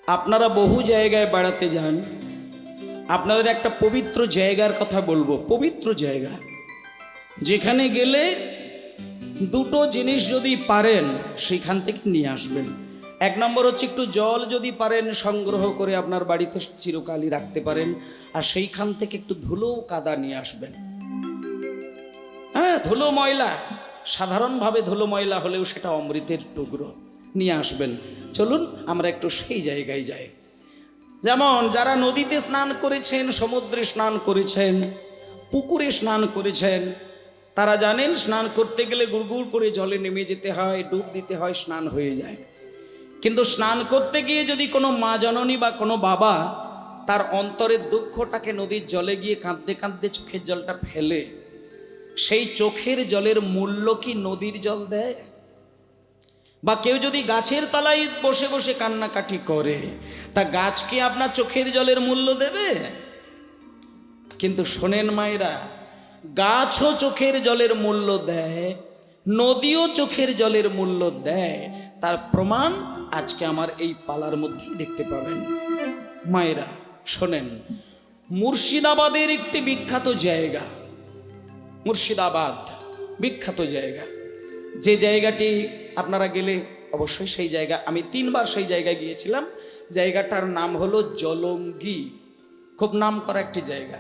আপনারা বহু জায়গায় বেড়াতে যান, আপনাদের একটা পবিত্র জায়গার কথা বলবো। পবিত্র জায়গা যেখানে গেলে দুটো জিনিস যদি পারেন সেখান থেকে নিয়ে আসবেন। এক নম্বর হচ্ছে একটু জল যদি পারেন সংগ্রহ করে আপনার বাড়িতে চিরকালই রাখতে পারেন, আর সেইখান থেকে একটু ধুলো কাদা নিয়ে আসবেন। হ্যাঁ, ধুলো ময়লা, সাধারণভাবে ধুলো ময়লা হলেও সেটা অমৃতের টুকরো, নিয়ে আসবেন। চলুন আমরা একটু সেই জায়গায় যাই। যেমন যারা নদীতে স্নান করেছেন, সমুদ্রে স্নান করেছেন, পুকুরে স্নান করেছেন, তারা জানেন স্নান করতে গেলে গুড়গুড় করে জলে নেমে যেতে হয়, ডুব দিতে হয়, স্নান হয়ে যায়। কিন্তু স্নান করতে গিয়ে যদি কোনো মা জননী বা কোনো বাবা তার অন্তরের দুঃখটাকে নদীর জলে গিয়ে কাঁদতে কাঁদতে চোখের জলটা ফেলে, সেই চোখের জলের মূল্য কি নদীর জল দেয়? বা কেউ যদি গাছের তলায় বসে বসে কান্নাকাটি করে, তা গাছ কি আপনার চোখের জলের মূল্য দেবে? কিন্তু শোনেন মায়েরা, গাছও চোখের জলের মূল্য দেয়, নদীও চোখের জলের মূল্য দেয়। তার প্রমাণ আজকে আমার এই পালার মধ্যেই দেখতে পাবেন। মায়েরা শোনেন, মুর্শিদাবাদের একটি বিখ্যাত জায়গা, মুর্শিদাবাদ বিখ্যাত জায়গা, যে জায়গাটি আপনারা গেলে অবশ্যই সেই জায়গা, আমি 3 বার সেই জায়গায় গিয়েছিলাম। জায়গাটার নাম হলো জলঙ্গি, খুব নাম করা একটি জায়গা।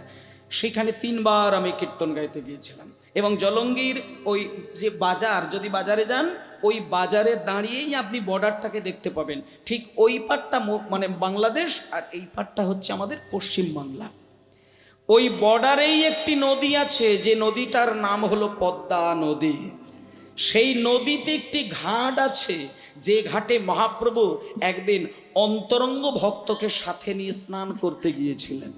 সেখানে 3 বার আমি কীর্তন গাইতে গিয়েছিলাম। এবং জলঙ্গির ওই যে বাজার, যদি বাজারে যান, ওই বাজারে দাঁড়িয়েই আপনি বর্ডারটাকে দেখতে পাবেন। ঠিক ওই পাটটা মানে বাংলাদেশ, আর এই পাটটা হচ্ছে আমাদের পশ্চিম বাংলা। ওই বর্ডারেই একটি নদী আছে, যে নদীটার নাম হলো পদ্মা নদী। সেই নদীতে একটি ঘাট আছে, যে ঘাটে মহাপ্রভু একদিন অন্তরঙ্গ ভক্তকে সাথে নিয়ে স্নান করতে গিয়েছিলেন।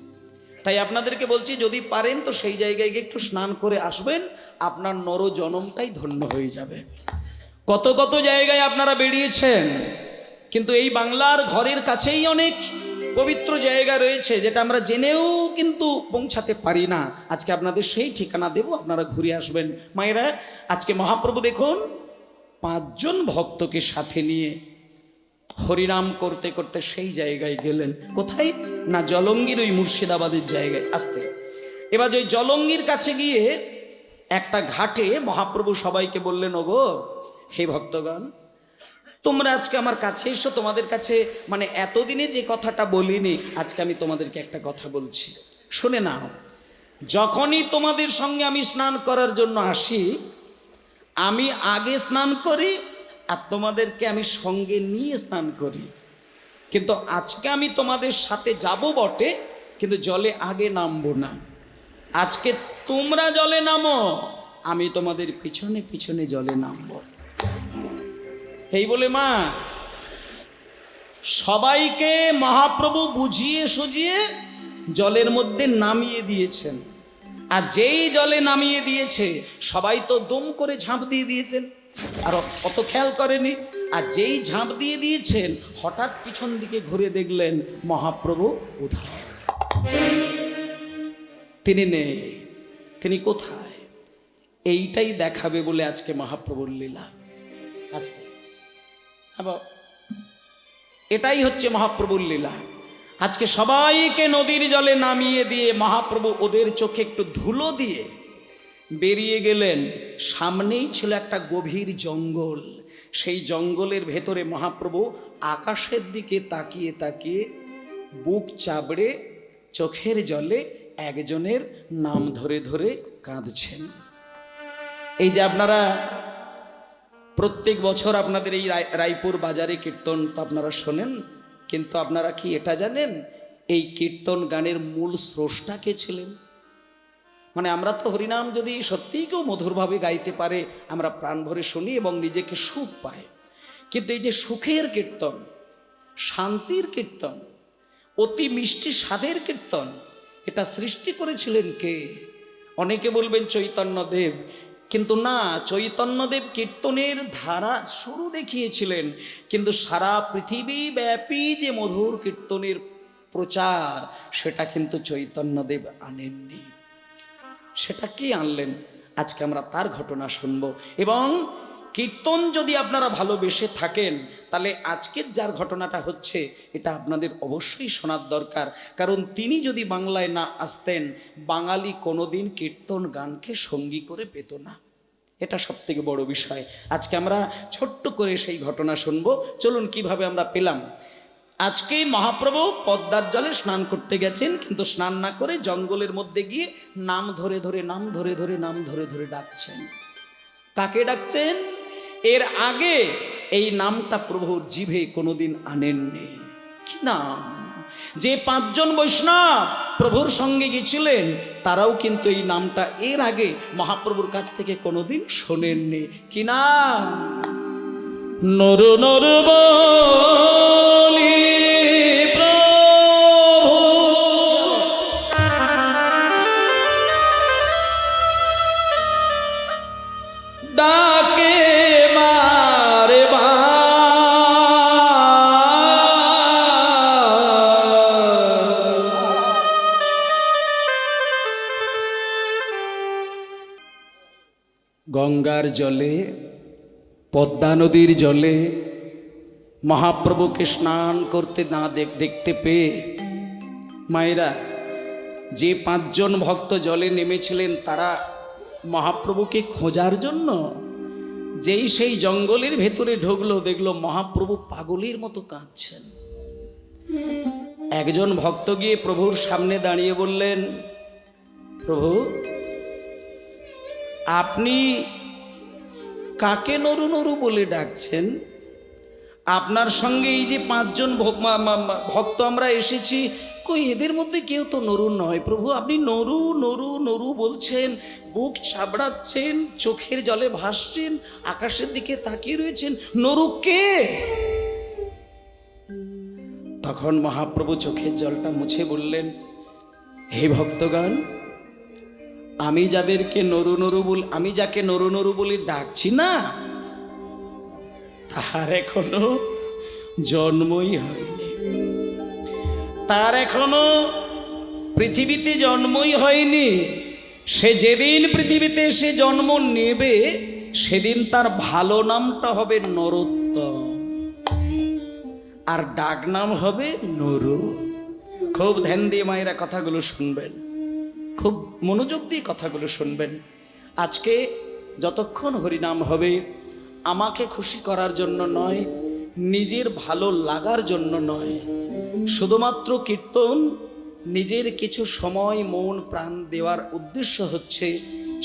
তাই আপনাদেরকে বলছি, যদি পারেন তো সেই জায়গায় গিয়ে একটু স্নান করে আসবেন, আপনার নর জনমটাই ধন্য হয়ে যাবে। কত কত জায়গায় আপনারা বেরিয়েছেন, কিন্তু এই বাংলার ঘরের কাছেই অনেক পবিত্র জায়গা রয়েছে, যেটা আমরা জেনেও কিন্তু পৌঁছাতে পারি না। আজকে আপনাদের সেই ঠিকানা দেব, আপনারা ঘুরে আসবেন। মায়েরা, আজকে মহাপ্রভু দেখুন 5 জন ভক্তকে সাথে নিয়ে হরিনাম করতে করতে সেই জায়গায় গেলেন। কোথায় না, জলঙ্গির ওই মুর্শিদাবাদের জায়গায় আসতে। এবার ওই জলঙ্গির কাছে গিয়ে একটা ঘাটে মহাপ্রভু সবাইকে বললেন, ওগো হে ভক্তগণ, তোমরা আজকে আমার কাছে এসো, তোমাদের কাছে মানে এতদিনে যে কথাটা বলিনি, আজকে আমি তোমাদেরকে একটা কথা বলছি, শুনে নাও। যখনই তোমাদের সঙ্গে আমি স্নান করার জন্য আসি, আমি আগে স্নান করি আর তোমাদেরকে আমি সঙ্গে নিয়ে স্নান করি। কিন্তু আজকে আমি তোমাদের সাথে যাব বটে, কিন্তু জলে আগে নামবো না। আজকে তোমরা জলে নামো, আমি তোমাদের পিছনে পিছনে জলে নামবো। এই বলে মা সবাইকে মহাপ্রভু বুঝিয়ে সুঝিয়ে জলের মধ্যে নামিয়ে দিয়েছেন। আর যেই জলে নামিয়ে দিয়েছে, সবাই তো দম করে ঝাঁপ দিয়ে দিয়েছেন, আর অত খেয়াল করেনি। আর যেই ঝাঁপ দিয়ে দিয়েছেন, হঠাৎ পিছন দিকে ঘুরে দেখলেন মহাপ্রভু উধাও, তিনি নেই। তিনি কোথায়? এইটাই দেখাবে বলে আজকে মহাপ্রভুর লীলা। আজকে এটাই হচ্ছে মহাপ্রভুর লীলা। আজকে সবাইকে নদীর জলে নামিয়ে দিয়ে মহাপ্রভু ওদের চোখে একটু ধুলো দিয়ে বেরিয়ে গেলেন। সামনেই ছিল একটা গভীর জঙ্গল। সেই জঙ্গলের ভেতরে মহাপ্রভু আকাশের দিকে তাকিয়ে তাকিয়ে বুক চাবড়ে চোখের জলে একজনের নাম ধরে ধরে কাঁদছেন। এই যে আপনারা প্রত্যেক বছর আপনাদের এই রায়পুর বাজারে কীর্তন তো আপনারা শোনেন, কিন্তু আপনারা কি এটা জানেন এই কীর্তন গানের মূল স্রষ্টা কে ছিলেন? মানে আমরা তো হরিনাম যদি সত্যিই কেউ মধুরভাবে গাইতে পারে, আমরা প্রাণ ভরে শুনি এবং নিজেকে সুখ পাই। কিন্তু এই যে সুখের কীর্তন, শান্তির কীর্তন, অতি মিষ্টি স্বাদের কীর্তন, এটা সৃষ্টি করেছিলেন কে? অনেকে বলবেন চৈতন্যদেব, কিন্তু না, চৈতন্যদেব কীর্তনের ধারা শুরু দেখিয়েছিলেন, কিন্তু সারা পৃথিবী ব্যাপী যে মধুর কীর্তনের প্রচার, সেটা কিন্তু চৈতন্যদেব আনেননি। সেটা কি আনলেন? আজকে আমরা তার ঘটনা শুনব। এবং কীর্তন যদি আপনারা ভালোবেসে থাকেন, তাহলে আজকের যার ঘটনাটা হচ্ছে এটা আপনাদের অবশ্যই শোনার দরকার। কারণ তিনি যদি বাংলায় না আসতেন, বাঙালি কোনোদিন কীর্তন গানকে সঙ্গী করে পেত না। এটা সবথেকে বড় বিষয়। আজকে আমরা ছোট্ট করে সেই ঘটনা শুনবো। চলুন কিভাবে আমরা পেলাম। আজকে মহাপ্রভু পদ্মার জলে স্নান করতে গেছেন, কিন্তু স্নান না করে জঙ্গলের মধ্যে গিয়ে নাম ধরে ধরে নাম ধরে ধরে ডাকছেন। কাকে ডাকছেন? এর আগে এই নামটা প্রভুর জিভে কোনোদিন আনেননি। কি নাম? যে 5 জন বৈষ্ণব প্রভুর সঙ্গে গেছিলেন, তারাও কিন্তু এই নামটা এর আগে মহাপ্রভুর কাছ থেকে কোনোদিন শোনেননি। কি নাম? নরু নরু বলি প্রভু ডাকে মারে বা। গঙ্গার জলে, পদ্মা নদীর জলে মহাপ্রভুকে স্নান করতে না দেখতে পেয়ে মায়েরা, যে 5 জন ভক্ত জলে নেমেছিলেন তারা মহাপ্রভুকে খোঁজার জন্য যেই সেই জঙ্গলের ভেতরে ঢুকলো, দেখলো মহাপ্রভু পাগলের মতো কাঁদছেন। একজন ভক্ত গিয়ে প্রভুর সামনে দাঁড়িয়ে বললেন, প্রভু আপনি কাকে নরু নরু বলে ডাকছেন? আপনার সঙ্গে এই যে 5 জন ভক্ত আমরা এসেছি, কই এদের মধ্যে কেউ তো নরু নয়। প্রভু আপনি নরু নরু নরু বলছেন, বুক চাবড়াচ্ছেন, চোখের জলে ভাসছেন, আকাশের দিকে তাকিয়ে রয়েছেন, নরু কে? তখন মহাপ্রভু চোখের জলটা মুছে বললেন, হে ভক্তগণ, আমি যাদেরকে নরু নরু বল, আমি যাকে নরু নরু বলে ডাকছি না, তার এখনো জন্মই হয়নি। তার এখনো পৃথিবীতে জন্মই হয়নি। সে যেদিন পৃথিবীতে সে জন্ম নেবে, সেদিন তার ভালো নামটা হবে নরোত্তম, আর ডাক নাম হবে নরু। খুব ধ্যান দিয়ে মায়েরা কথাগুলো শুনবেন, খুব মনোযোগ দিয়ে কথাগুলো শুনবেন। আজকে যতক্ষণ হরিনাম হবে, আমাকে খুশি করার জন্য নয়, নিজের ভালো লাগার জন্য নয়, শুধুমাত্র কীর্তন নিজের কিছু সময় মন প্রাণ দেওয়ার উদ্দেশ্য হচ্ছে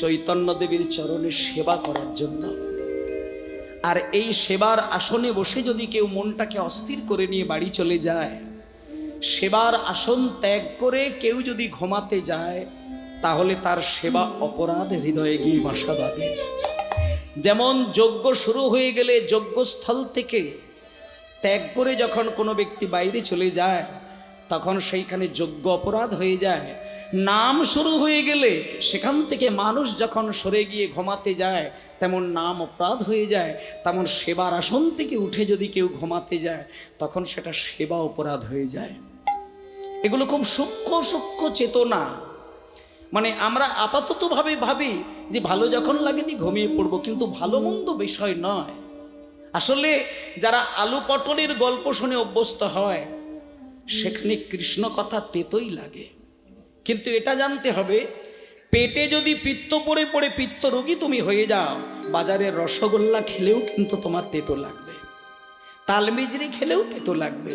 চৈতন্য দেবীর চরণে সেবা করার জন্য। আর এই সেবার আসনে বসে যদি কেউ মনটাকে অস্থির করে নিয়ে বাড়ি চলে যায়, সেবার আসন ত্যাগ করে কেউ যদি ঘুমাতে যায়, তাহলে তার সেবা অপরাধ হৃদয়ে গিয়ে বাসা বাঁধে। যেমন যজ্ঞ শুরু হয়ে গেলে যজ্ঞস্থল থেকে ত্যাগ করে যখন কোনো ব্যক্তি বাইরে চলে যায়, তখন সেইখানে যজ্ঞ অপরাধ হয়ে যায়। নাম শুরু হয়ে গেলে সেখান থেকে মানুষ যখন সরে গিয়ে ঘুমাতে যায়, তেমন নাম অপরাধ হয়ে যায়। তেমন সেবার আসন থেকে উঠে যদি কেউ ঘুমাতে যায়, তখন সেটা সেবা অপরাধ হয়ে যায়। এগুলো খুব সূক্ষ্ম সূক্ষ্ম চেতনা। মানে আমরা আপাতত ভাবি যে ভালো যখন লাগেনি ঘুমিয়ে পড়বো, কিন্তু ভালো মন্দ বিষয় নয়। আসলে যারা আলু পটলের গল্প শুনে অভ্যস্ত হয়, সেখানে কৃষ্ণ কথা তেতোই লাগে। কিন্তু এটা জানতে হবে, পেটে যদি পিত্ত পড়ে পড়ে পিত্ত রোগী তুমি হয়ে যাও, বাজারের রসগোল্লা খেলেও কিন্তু তোমার তেতো লাগবে, তালমিজরি খেলেও তেতো লাগবে।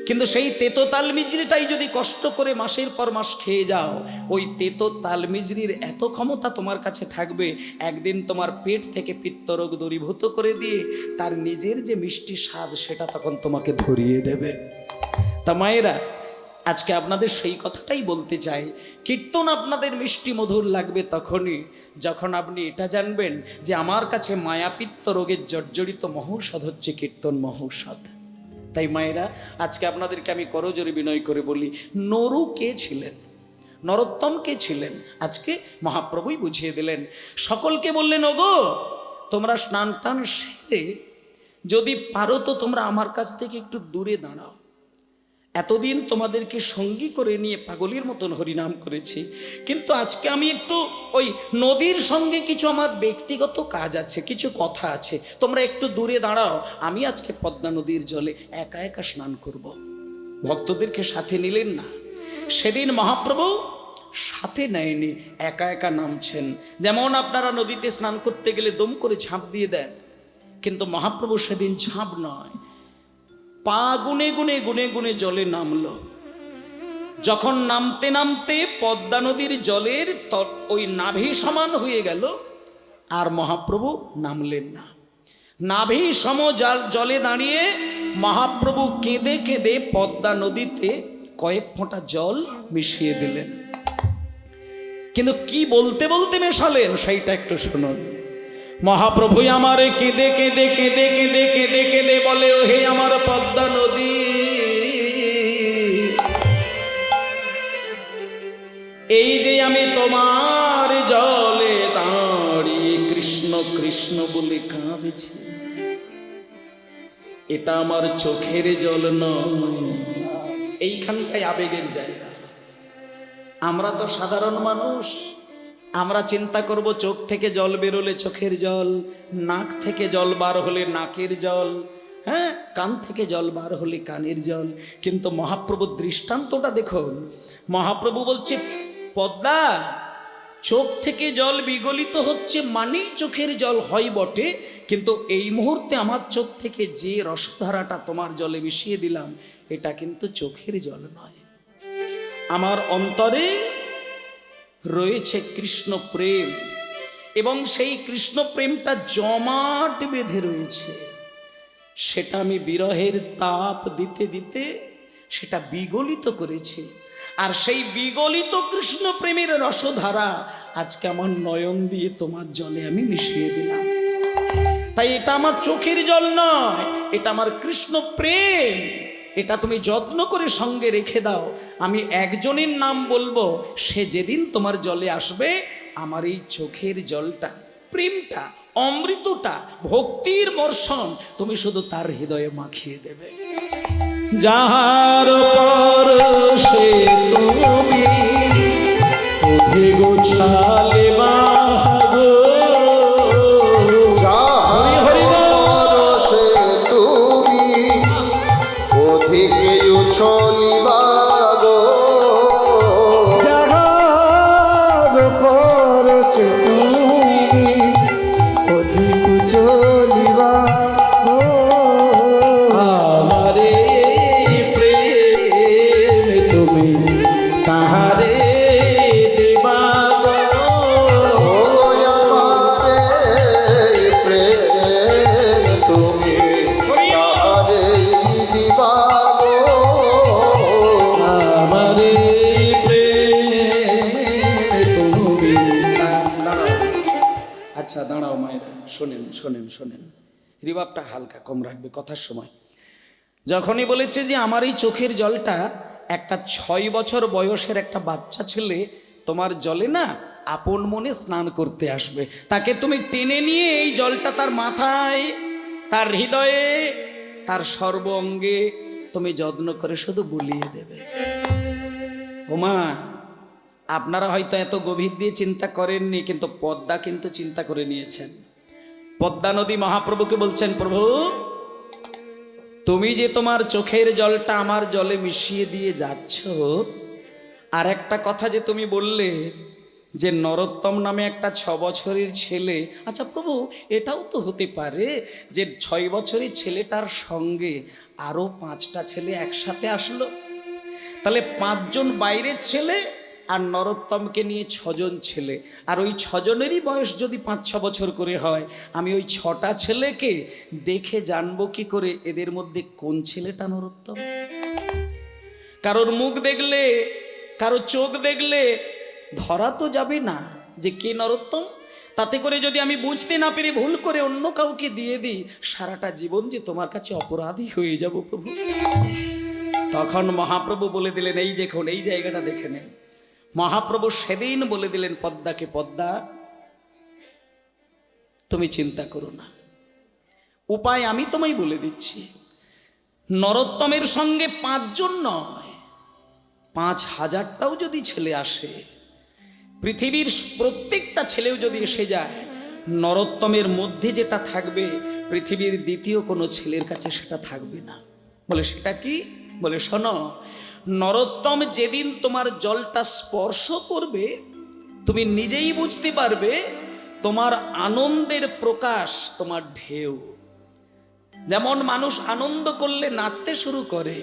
কিন্তু সেই তেতো তালমিজরিটাই যদি কষ্ট করে মাসের পর মাস খেয়ে যাও, ওই তেতো তালমিজরির এত ক্ষমতা তোমার কাছে থাকবে, একদিন তোমার পেট থেকে পিত্তরোগ দূরীভূত করে দিয়ে তার নিজের যে মিষ্টি স্বাদ, সেটা তখন তোমাকে ধরিয়ে দেবে। তা মায়েরা, আজকে আপনাদের সেই কথাটাই বলতে চাই, কীর্তন আপনাদের মিষ্টি মধুর লাগবে তখনই যখন আপনি এটা জানবেন যে আমার কাছে মায়াপিত্ত রোগের জর্জরিত মহৌষধ হচ্ছে কীর্তন মহৌষধ। তাই মায়েরা, আজকে আপনাদেরকে আমি করজোরে বিনয় করে বলি, নরু কে ছিলেন, নরোত্তম কে ছিলেন, আজকে মহাপ্রভুই বুঝিয়ে দিলেন। সকলকে বললেন, ওগো তোমরা স্নান টান সেরে যদি পারো তো তোমরা আমার কাছ থেকে একটু দূরে দাঁড়াও। এতদিন তোমাদেরকে সঙ্গী করে নিয়ে পাগলের মতন হরিনাম করেছি, কিন্তু আজকে আমি একটু ওই নদীর সঙ্গে কিছু আমার ব্যক্তিগত কাজ আছে, কিছু কথা আছে, তোমরা একটু দূরে দাঁড়াও, আমি আজকে পদ্মা নদীর জলে একা একা স্নান করব। ভক্তদেরকে সাথে নিলেন না। সেদিন মহাপ্রভু সাথে নেয়নি, একা একা নামছেন। যেমন আপনারা নদীতে স্নান করতে গেলে দম করে ঝাঁপ দিয়ে দেন, কিন্তু মহাপ্রভু সেদিন ঝাঁপ নয়, পা গুনে গুনে গুনে গুনে জলে নামলো। যখন নামতে নামতে পদ্মা নদীর জলের ওই নাভি সমান হয়ে গেল, আর মহাপ্রভু নামলেন না। নাভি সম জলে দাঁড়িয়ে মহাপ্রভু কেঁদে কেঁদে পদ্মা নদীতে কয়েক ফোঁটা জল মিশিয়ে দিলেন। কিন্তু কি বলতে বলতে মেশালেন সেইটা একটু শুনুন। মহাপ্রভু আমারে কেঁদে কেঁদে কেঁদে কেঁদে কেঁদে কেঁদে বলে, ও হে আমার পদ্মা নদী, এই যে আমি তোমার জলে দাঁড়িয়ে কৃষ্ণ কৃষ্ণ বলে কাঁদছি, এটা আমার চোখের জল নয়। এইখানটাই আবেগের জায়গা। আমরা তো সাধারণ মানুষ, আমরা চিন্তা করব চোখ থেকে জল বেরোলে চোখের জল, নাক থেকে জল বার হলে নাকের জল, হ্যাঁ, কান থেকে জল বার হলে কানের জল। কিন্তু মহাপ্রভুর দৃষ্টান্তটা দেখুন। মহাপ্রভু বলছে, পদ্মা, চোখ থেকে জল বিগলিত হচ্ছে মানেই চোখের জল হয় বটে, কিন্তু এই মুহূর্তে আমার চোখ থেকে যে রসধারাটা তোমার জলে মিশিয়ে দিলাম, এটা কিন্তু চোখের জল নয়। আমার অন্তরে রয়েছে কৃষ্ণ প্রেম, এবং সেই কৃষ্ণ প্রেমটা জমাট বেঁধে রয়েছে। সেটা আমি বিরহের তাপ দিতে দিতে সেটা বিগলিত করেছি, আর সেই বিগলিত কৃষ্ণ প্রেমের রসধারা আজকে আমার নয়ন দিয়ে তোমার জলে আমি মিশিয়ে দিলাম। তাই এটা আমার চোখের জল নয়, এটা আমার কৃষ্ণ প্রেম। এটা তুমি যত্ন করে সঙ্গে রেখে দাও। আমি একজনের নাম বলবো, সে যেদিন তোমার জলে আসবে, আমার এই চোখের জলটা, প্রেমটা, অমৃতটা, ভক্তির বর্ষণ তুমি শুধু তার হৃদয়ে মাখিয়ে দেবে। যাহার পরশে তুমি গোছালে বাগো, যাহার পরশে তুমি অধিকে উছলিবা গো, যাহার পরশে তুমি অধিক উছলিবা গো, আমারে প্রেম তুমি তাহারে দেবা গো। আমারে প্রেম তুমি তাহারে দিবা গো, আমারে প্রেম তুমি। আচ্ছা দাঁড়াও মায়েরা, শোনেন শোনেন শোনেন, রিবাবটা হালকা কম রাখবে কথার সময়। যখনই বলেছে যে আমার এই চোখের জলটা, একটা 6 বছর বয়সের একটা বাচ্চা ছেলে তোমার জলে না আপন মনে স্নান করতে আসবে, তাকে তুমি টেনে নিয়ে এই জলটা তার মাথায়, তার হৃদয়ে, তার সর্ব অঙ্গে তুমি যত্ন করে শুধু বুলিয়ে দেবে। ওমা, আপনারা হয়তো এত গভীর দিয়ে চিন্তা করেননি, কিন্তু পদ্মা কিন্তু চিন্তা করে নিয়েছেন। পদ্মা নদী মহাপ্রভুকে বলছেন, প্রভু তুমি যে তোমার চোখের জলটা আমার জলে মিশিয়ে দিয়ে যাচ্ছ, আর একটা কথা যে তুমি বললে যে নরোত্তম নামে একটা 6 বছরের ছেলে, আচ্ছা প্রভু এটাও তো হতে পারে যে 6 বছরের ছেলেটার সঙ্গে আরো 5টা ছেলে একসাথে আসলো, তাহলে 5 জন বাইরের ছেলে আর নরোত্তমকে নিয়ে 6 জন ছেলে, আর ওই 6 জনেরই বয়স যদি 5-6 বছর করে হয়, আমি ওই 6টা ছেলেকে দেখে জানবো কি করে এদের মধ্যে কোন ছেলেটা নরোত্তম? কারোর মুখ দেখলে, কারো চোখ দেখলে ধরা তো যাবে না যে কে নরোত্তম। তাতে করে যদি আমি বুঝতে না পেরে ভুল করে অন্য কাউকে দিয়ে দিই, সারাটা জীবন যে তোমার কাছে অপরাধী হয়ে যাব প্রভু। তখন মহাপ্রভু বলে দিলেন, এই দেখুন এই জায়গাটা দেখে নেন। মহাপ্রভু সেদিন বলে দিলেন পদ্মাকে, পদ্মা তুমি চিন্তা করো না, উপায় আমি তোমায় বলে দিচ্ছি। নরোত্তমের সঙ্গে 5 জন নয়, 5,000টাও যদি ছেলে আসে, পৃথিবীর প্রত্যেকটা ছেলেও যদি এসে যায়, নরোত্তমের মধ্যে যেটা থাকবে পৃথিবীর দ্বিতীয় কোনো ছেলের কাছে সেটা থাকবে না। বলে সেটা কি? বলে শোনো, নরোত্তম যেদিন তোমার জলটা স্পর্শ করবে, তুমি নিজেই বুঝতে পারবে তোমার আনন্দের প্রকাশ, তোমার ঢেউ। যেমন মানুষ আনন্দ করলে নাচতে শুরু করে,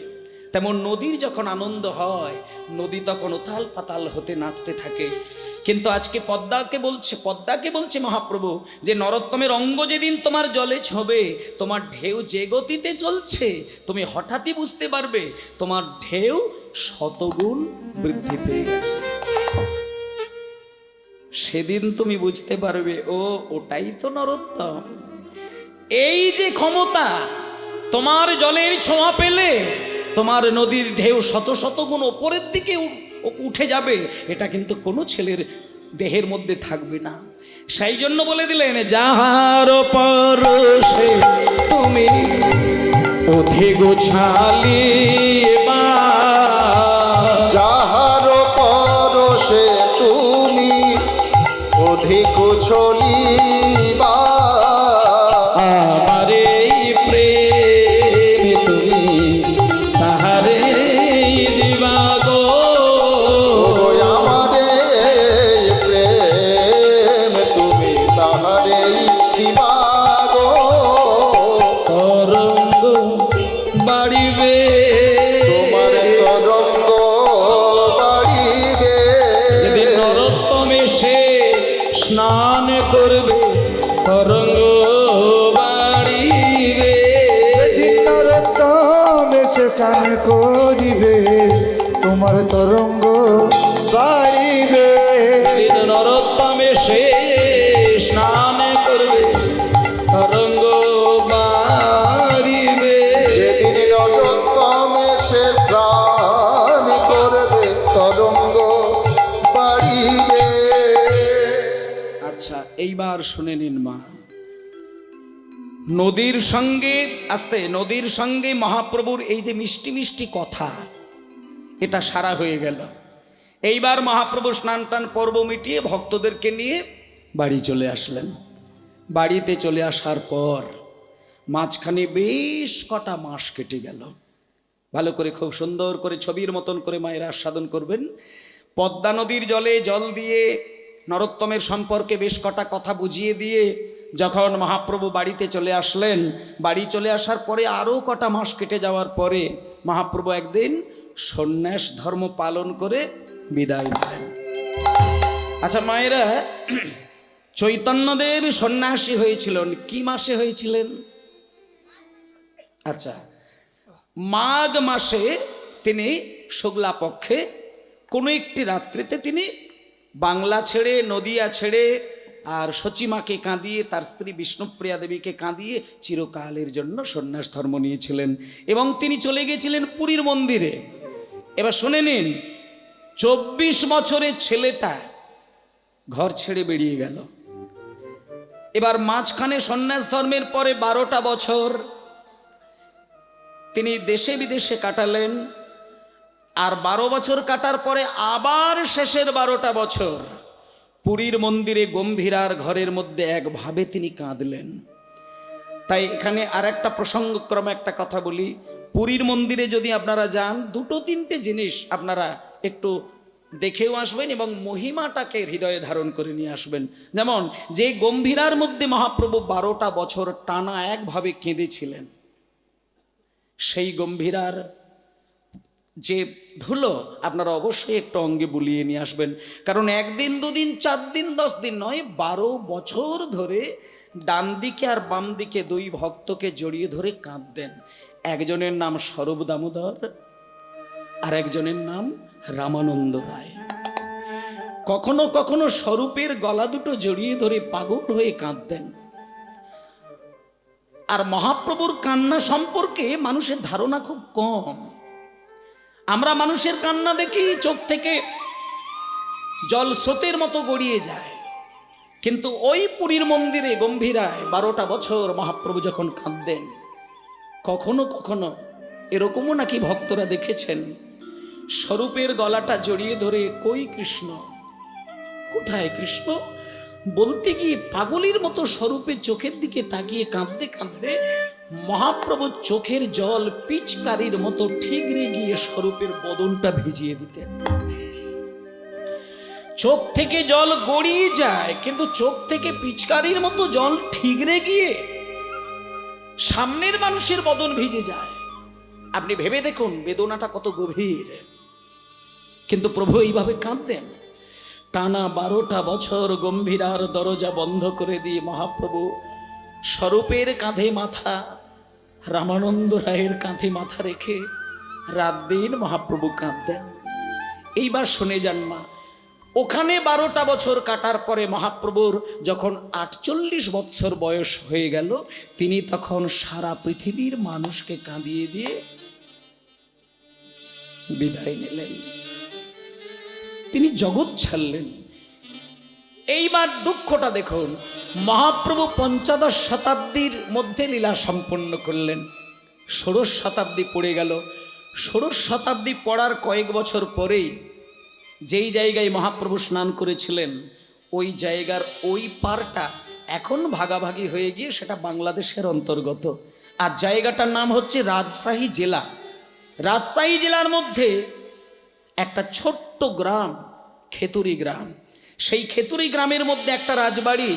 তেমন নদীর যখন আনন্দ হয়, নদী তখন উথাল পাতাল হতে নাচতে থাকে। কিন্তু আজকে পদ্মাকে বলছে মহাপ্রভু যে নরোত্তমের অঙ্গ যেদিন তোমার জলে ছোঁবে, তোমার ঢেউ যে গতিতে চলছে, তুমি হঠাৎই বুঝতে পারবে তোমার ঢেউ শতগুণ বৃদ্ধি পেয়ে গেছে। সেদিন তুমি বুঝতে পারবে ওটাই তো নরোত্তম। এই যে ক্ষমতা, তোমার জলের ছোঁয়া পেলে তোমার নদীর ঢেউ শত শত গুণ ওপরের দিকে উঠে যাবে, এটা কিন্তু কোনো ছেলের দেহের মধ্যে থাকবে না। সেই জন্য বলে দিলেন, যাহার পরশে তুমি অধিক ছালি, যাহার পরশে তুমি অধিক চলিবা, আমার এই প্রেম তুমি তাহারে দিবা গো, আমারে প্রেম তুমি তাহারে দিবা গো, তরঙ্গ বাড়িবে তোমার তরঙ্গ বাড়িবে, যেদিন নরোত্তম এসে স্নান করবে, তরঙ্গ বাড়িবে। যেদিন নরোত্তম এসে স্নান করিবে, তোমার তরঙ্গ বাড়িবে। যেদিন নরোত্তম এসে স্নান করবে, তরঙ্গ বাড়িবে। যেদিন নরোত্তম এসে স্নান করবে, তরঙ্গ বাড়িবে। আচ্ছা, এইবার শুনে নিন মা, নদীর সঙ্গে মহাপ্রভুর এই যে মিষ্টি মিষ্টি কথা, এটা সারা হয়ে গেল। এইবার মহাপ্রভু স্নান টান পর্ব মিটিয়ে ভক্তদেরকে নিয়ে বাড়ি চলে আসলেন। বাড়িতে চলে আসার পর মাঝখানে বেশ কটা মাস কেটে গেল। ভালো করে খুব সুন্দর করে ছবির মতন করে মায়েরা আস্বাদন করবেন। পদ্মা নদীর জলে জল দিয়ে নরোত্তমের সম্পর্কে বেশ কটা কথা বুঝিয়ে দিয়ে যখন মহাপ্রভু বাড়িতে চলে আসলেন, বাড়ি চলে আসার পরে আরও কটা মাস কেটে যাওয়ার পরে মহাপ্রভু একদিন সন্ন্যাস ধর্ম পালন করে বিদায় নিলেন। আচ্ছা মায়েরা, চৈতন্যদেব সন্ন্যাসী হয়েছিলেন কি মাসে হয়েছিলেন? আচ্ছা, মাঘ মাসে তিনি শুক্লা পক্ষে কোনো একটি রাত্রিতে তিনি বাংলা ছেড়ে, নদিয়া ছেড়ে আর সচিমাকে কাঁদিয়ে, তার স্ত্রী বিষ্ণুপ্রিয়া দেবীকে কাঁদিয়ে চিরকালের জন্য সন্ন্যাস ধর্ম নিয়েছিলেন এবং তিনি চলে গিয়েছিলেন পুরীর মন্দিরে। এবার শুনে নিন, 24 বছরের ছেলেটা ঘর ছেড়ে বেরিয়ে গেল। এবার মাঝখানে সন্ন্যাস ধর্মের পরে 12টা বছর তিনি দেশে বিদেশে কাটালেন, আর 12 বছর কাটার পরে আবার শেষের 12টা বছর পুরীর মন্দিরে গম্ভীরার ঘরের মধ্যে একভাবে তিনি কাঁদলেন। তাই এখানে আর একটা প্রসঙ্গক্রমে একটা কথা বলি, পুরীর মন্দিরে যদি আপনারা যান, 2-3টে জিনিস আপনারা একটু দেখেও আসবেন এবং মহিমাটাকে হৃদয়ে ধারণ করে নিয়ে আসবেন। যেমন যে গম্ভীরার মধ্যে মহাপ্রভু 12টা বছর টানা একভাবে কেঁদেছিলেন, সেই গম্ভীরার যে ধুলো আপনারা অবশ্যই একটু অঙ্গে বুলিয়ে নিয়ে আসবেন। কারণ 1 দিন 2 দিন 4 দিন 10 দিন নয়, 12 বছর ধরে ডান দিকে আর বাম দিকে 2 ভক্তকে জড়িয়ে ধরে কাঁদতেন। একজনের নাম স্বরূপ দামোদর আর একজনের নাম রামানন্দ রায়। কখনো কখনো স্বরূপের গলা দুটো জড়িয়ে ধরে পাগল হয়ে কাঁদতেন। আর মহাপ্রভুর কান্না সম্পর্কে মানুষের ধারণা খুব কম। আমরা মানুষের কান্না দেখি, চোখ থেকে জল স্রোতের মতো গড়িয়ে যায়, কিন্তু ওই পুরীর মন্দিরে গম্ভীরায় 12টা বছর মহাপ্রভু যখন কাঁদতেন, কখনো কখনো এরকমও নাকি ভক্তরা দেখেছেন, স্বরূপের গলাটা জড়িয়ে ধরে, কই কৃষ্ণ, কোথায় কৃষ্ণ বলতে গিয়ে পাগলের মতো স্বরূপের চোখের দিকে তাকিয়ে কাঁদতে কাঁদতে মহাপ্রভু চোখের জল পিচকারির মতো ঠিকরে গিয়ে স্বরূপের বদনটা ভিজিয়ে দিতেন। চোখ থেকে জল গড়িয়ে যায়, কিন্তু চোখ থেকে পিচকারির মতো জল ঠিকরে গিয়ে সামনের মানুষের বদন ভিজে যায়। আপনি ভেবে দেখুন বেদনাটা কত গভীর। কিন্তু প্রভু এইভাবে কাঁদতেন। টানা 12টা বছর গম্ভীরার দরজা বন্ধ করে দিয়ে মহাপ্রভু স্বরূপের কাঁধে মাথা, রামানন্দ রায়ের কাঁধে মাথা রেখে রাত দিন মহাপ্রভু কাঁদতেন। এইবার শুনে যান মা, ওখানে 12টা বছর কাটার পরে মহাপ্রভুর যখন 48 বছর বয়স হয়ে গেল, তিনি তখন সারা পৃথিবীর মানুষকে কাঁদিয়ে দিয়ে বিদায় নিলেন, তিনি জগৎ ছাড়লেন। এইবার দুঃখটা দেখুন, মহাপ্রভু 15 শতাব্দীর মধ্যে লীলা সম্পন্ন করলেন। 16 শতাব্দী পড়ে গেল। 16 শতাব্দী পড়ার কয়েক বছর পরেই যেই জায়গায় মহাপ্রভু স্নান করেছিলেন, ওই জায়গার ওই পারটা এখন ভাগাভাগি হয়ে গিয়ে সেটা বাংলাদেশের অন্তর্গত। আর জায়গাটার নাম হচ্ছে রাজশাহী জেলা। রাজশাহী জেলার মধ্যে একটা ছোট্ট গ্রাম, খেতুরি গ্রাম। সেই খেতুরি গ্রামের মধ্যে একটা রাজবাড়ি,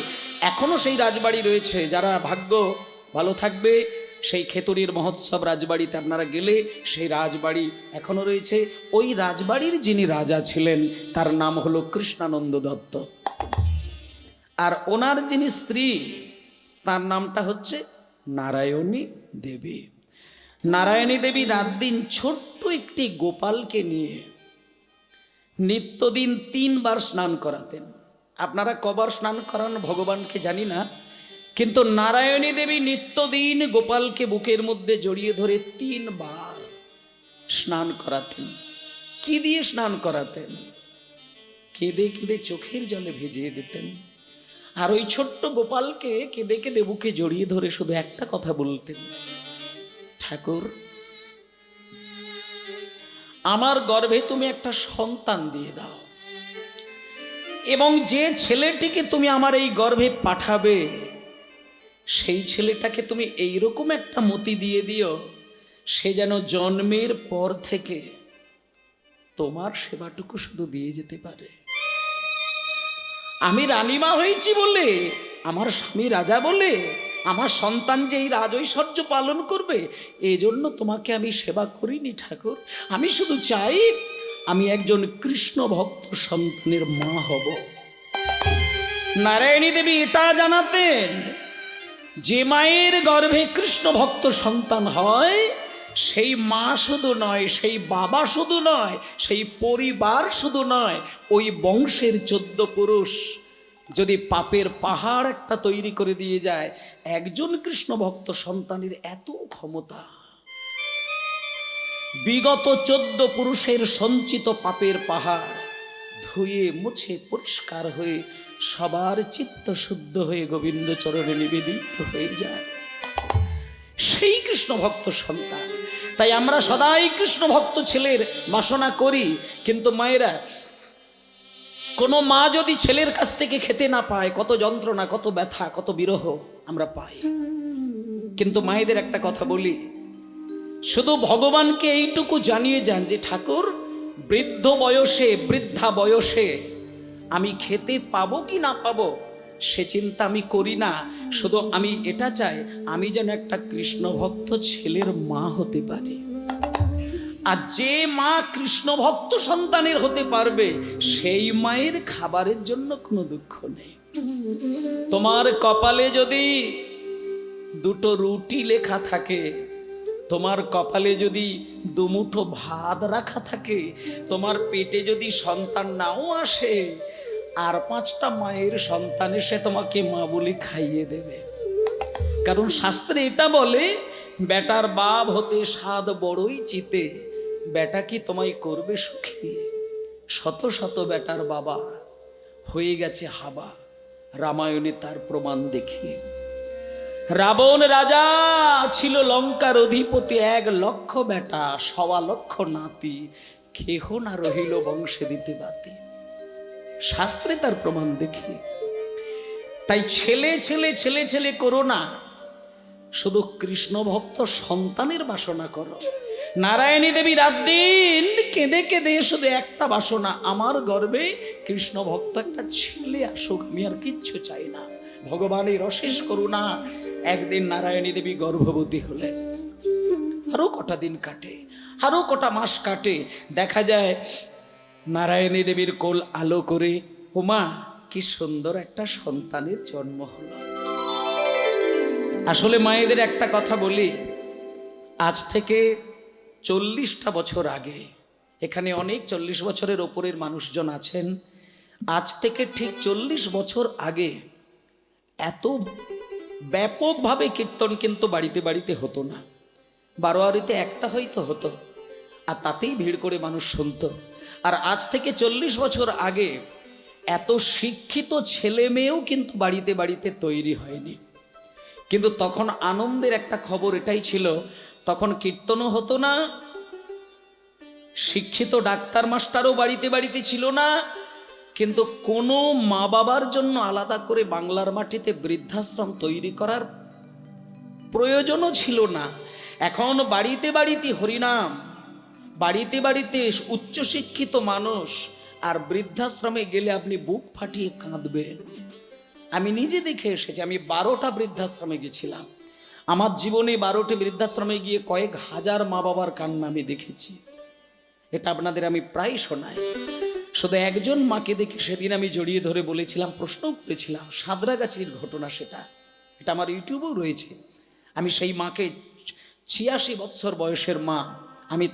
এখনো সেই রাজবাড়ি রয়েছে। যারা ভাগ্য ভালো থাকবে, সেই খেতুরির মহোৎসব রাজবাড়িতে আপনারা গেলে সেই রাজবাড়ি এখনো রয়েছে। ওই রাজবাড়ির যিনি রাজা ছিলেন তার নাম হলো কৃষ্ণানন্দ দত্ত। আর ওনার যিনি স্ত্রী তার নামটা হচ্ছে নারায়ণী দেবী। নারায়ণী দেবী রাত দিন ছোট্ট একটি গোপালকে নিয়ে নিত্যদিন 3 বার স্নান করাতেন। আপনারা কবার স্নান করান ভগবানকে জানি না, কিন্তু নারায়ণী দেবী নিত্যদিন গোপালকে বুকের মধ্যে জড়িয়ে ধরে 3 বার স্নান করাতেন। কি দিয়ে স্নান করাতেন? কেঁদে কেঁদে চোখের জলে ভিজিয়ে দিতেন। আর ওই ছোট্ট গোপালকে কেঁদে কেঁদে বুকে জড়িয়ে ধরে শুধু একটা কথা বলতেন, ঠাকুর আমার গর্ভে তুমি একটা সন্তান দিয়ে দাও, এবং যে ছেলেটিকে তুমি আমার এই গর্ভে পাঠাবে সেই ছেলেটাকে তুমি এইরকম একটা মতি দিয়ে দিও, সে যেন জন্মের পর থেকে তোমার সেবাটুকু শুধু দিয়ে যেতে পারে। আমি রানীমা হয়েছি বলে, আমার স্বামী রাজা বলে, আমার সন্তান যে এই রাজৈশ্বর্য পালন করবে, এই জন্য তোমাকে আমি সেবা করিনি ঠাকুর। আমি শুধু চাই আমি একজন কৃষ্ণ ভক্ত সন্তানের মা হব। নারায়ণী দেবী এটা জানাতেন, যে মায়ের গর্ভে কৃষ্ণ ভক্ত সন্তান হয় সেই মা শুধু নয়, সেই বাবা শুধু নয়, সেই পরিবার শুধু নয়, ওই বংশের 14 পুরুষ যদি পাপের পাহাড় একটা তৈরি করে দিয়ে যায়, একজন কৃষ্ণ ভক্ত সন্তানের এত ক্ষমতা, বিগত 14 পুরুষের সঞ্চিত পাপের পাহাড় ধুয়ে মুছে পরিষ্কার হয়ে সবার চিত্ত শুদ্ধ হয়ে গোবিন্দ চরণে নিবেদিত হয়ে যায় সেই কৃষ্ণ ভক্ত সন্তান। তাই আমরা সদাই কৃষ্ণ ভক্ত ছেলের বাসনা করি, কিন্তু মায়েরা, কোনো মা যদি ছেলের কাছ থেকে খেতে না পায়, কত যন্ত্রণা, কত ব্যথা, কত বিরহ আমরা পাই। কিন্তু মায়েদের একটা কথা বলি, শুধু ভগবানকে এইটুকু জানিয়ে যান যে ঠাকুর বৃদ্ধ বয়সে, বৃদ্ধা বয়সে আমি খেতে পাবো কি না পাবো সে চিন্তা আমি করি না, শুধু আমি এটা চাই আমি যেন একটা কৃষ্ণ ভক্ত ছেলের মা হতে পারি। আর যে মা কৃষ্ণ ভক্ত সন্তানের হতে পারবে সেই মায়ের খাবারের জন্য কোনো দুঃখ নেই। তোমার কপালে যদি 2টো রুটি লেখা থাকে, তোমার কপালে যদি 2 মুঠো ভাত রাখা থাকে, তোমার পেটে যদি সন্তান নাও আসে, আর 5টা মায়ের সন্তান এসে তোমাকে মা বলে খাইয়ে দেবে। কারণ শাস্ত্রে এটা বলে, বেটার বাপ হতে স্বাদ বড়ই চিতে, বেটা কি তোমায় করবে সুখী। শত শত বেটার বাবা হয়ে গেছে হাবা, রামায়ণে তার প্রমাণ দেখিয়ে। রাবণ রাজা ছিল, লঙ্কার অধিপতি, 1,00,000 বেটা, 1,25,000 নাতি, কেহ না রহিল বংশে দিতে বাতি। শাস্ত্রে তার প্রমাণ দেখি। তাই ছেলে ছেলে ছেলে ছেলে করো না, শুধু কৃষ্ণ ভক্ত সন্তানের বাসনা করো। নারায়ণী দেবী রাত দিন কেঁদে কেঁদে শুধু একটা বাসনা, আমার গর্ভে কৃষ্ণ ভক্ত একটা ছেলে আসুক, আমি আর কিচ্ছু চাই না। ভগবানের অশেষ করুণা, একদিন নারায়ণী দেবী গর্ভবতী হলেন। আরো কটা দিন কাটে, আরো কটা মাস কাটে, দেখা যায় নারায়ণী দেবীর কোল আলো করে, ওমা কি সুন্দর একটা সন্তানের জন্ম হলো। আসলে মায়েদের একটা কথা বলি, আজ থেকে 40টা বছর আগে, এখানে অনেক 40 বছরের ওপরের মানুষজন আছেন, আজ থেকে ঠিক 40 বছর আগে এত ব্যাপকভাবে কীর্তন কিন্তু বাড়িতে বাড়িতে হতো না। বারোয়ারিতে একটা হয়তো হতো, আর তাতেই ভিড় করে মানুষ শুনত। আর আজ থেকে 40 বছর আগে এত শিক্ষিত ছেলে মেয়েও কিন্তু বাড়িতে বাড়িতে তৈরি হয়নি। কিন্তু তখন আনন্দের একটা খবর এটাই ছিল, তখন কীর্তনও হতো না, শিক্ষিত ডাক্তার মাস্টারও বাড়িতে বাড়িতে ছিল না, কিন্তু কোনো মা বাবার জন্য আলাদা করে বাংলার মাটিতে বৃদ্ধাশ্রম তৈরি করার প্রয়োজনও ছিল না। এখন বাড়িতে বাড়িতে হরিনাম, বাড়িতে বাড়িতে উচ্চশিক্ষিত মানুষ, আর বৃদ্ধাশ্রমে গেলে আপনি বুক ফাটিয়ে কাঁদবেন। আমি নিজে দেখে এসেছি, আমি 12টা বৃদ্ধাশ্রমে গেছিলাম। আমার জীবনে 12টি বৃদ্ধাশ্রমে গিয়ে কয়েক হাজার মা বাবার কান্না আমি দেখেছি। এটা আপনাদের আমি প্রায় শোনাই। শুধু একজন মাকে দেখে সেদিন আমি জড়িয়ে ধরে বলেছিলাম, প্রশ্ন করেছিলাম, সাঁতরাগাছির ঘটনা সেটা, এটা আমার ইউটিউবেও রয়েছে। আমি সেই মাকে, 86 বৎসর বয়সের মা, আমি